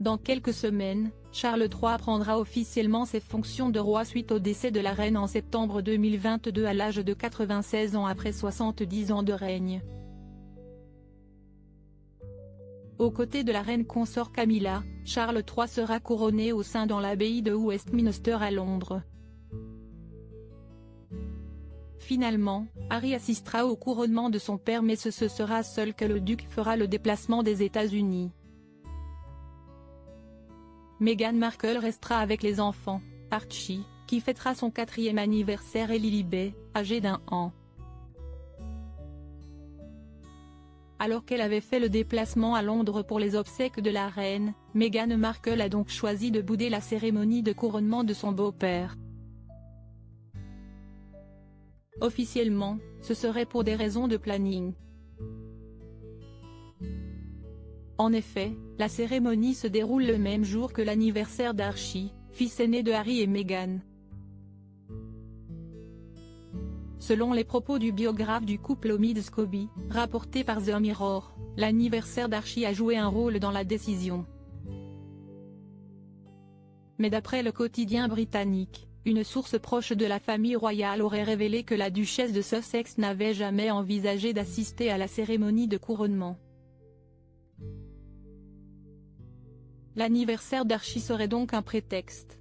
Dans quelques semaines, Charles III prendra officiellement ses fonctions de roi suite au décès de la reine en septembre 2022 à l'âge de 96 ans après 70 ans de règne. Aux côtés de la reine consort Camilla, Charles III sera couronné au sein dans l'abbaye de Westminster à Londres. Finalement, Harry assistera au couronnement de son père mais ce sera seul que le duc fera le déplacement des États-Unis. Meghan Markle restera avec les enfants, Archie, qui fêtera son 4e anniversaire et Lilibet, âgée d'1 an. Alors qu'elle avait fait le déplacement à Londres pour les obsèques de la reine, Meghan Markle a donc choisi de bouder la cérémonie de couronnement de son beau-père. Officiellement, ce serait pour des raisons de planning. En effet, la cérémonie se déroule le même jour que l'anniversaire d'Archie, fils aîné de Harry et Meghan. Selon les propos du biographe du couple Omid Scobie, rapporté par The Mirror, l'anniversaire d'Archie a joué un rôle dans la décision. Mais d'après le quotidien britannique, une source proche de la famille royale aurait révélé que la duchesse de Sussex n'avait jamais envisagé d'assister à la cérémonie de couronnement. L'anniversaire d'Archie serait donc un prétexte.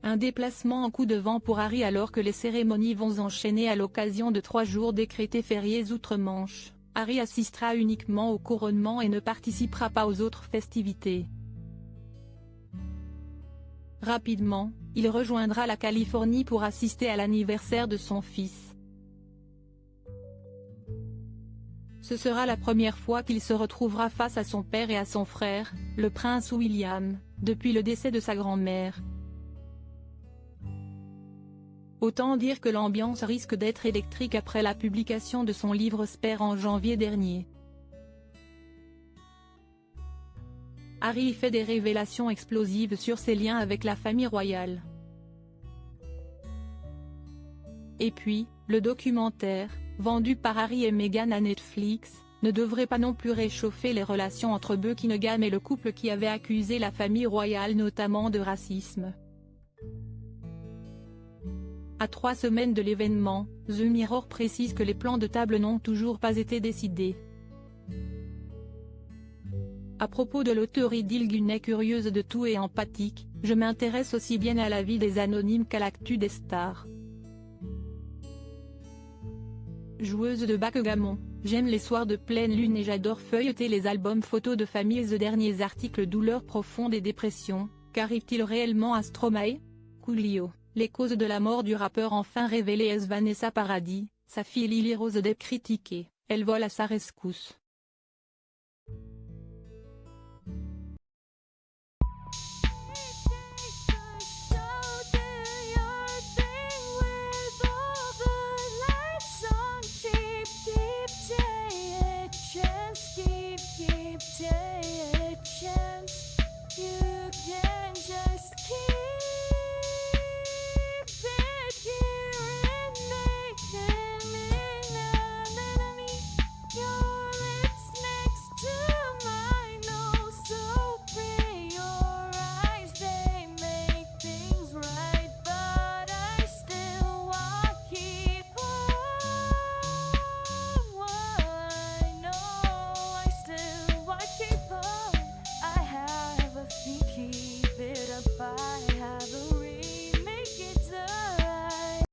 Un déplacement en coup de vent pour Harry alors que les cérémonies vont s'enchaîner à l'occasion de 3 jours décrétés fériés outre-Manche. Harry assistera uniquement au couronnement et ne participera pas aux autres festivités. Rapidement, il rejoindra la Californie pour assister à l'anniversaire de son fils. Ce sera la première fois qu'il se retrouvera face à son père et à son frère, le prince William, depuis le décès de sa grand-mère. Autant dire que l'ambiance risque d'être électrique après la publication de son livre Spare en janvier dernier. Harry fait des révélations explosives sur ses liens avec la famille royale. Et puis, le documentaire, vendu par Harry et Meghan à Netflix, ne devrait pas non plus réchauffer les relations entre Buckingham et le couple qui avait accusé la famille royale notamment de racisme. À 3 semaines de l'événement, The Mirror précise que les plans de table n'ont toujours pas été décidés. À propos de l'auteur Idil Gunay curieuse de tout et empathique, je m'intéresse aussi bien à la vie des anonymes qu'à l'actu des stars. Joueuse de backgammon, j'aime les soirs de pleine lune et j'adore feuilleter les albums photos de famille. The derniers articles douleur profonde et dépression, qu'arrive-t-il réellement à Stromae? Coolio, les causes de la mort du rappeur enfin révélées. Vanessa Paradis, sa fille Lily Rose Depp critiquée, elle vole à sa rescousse.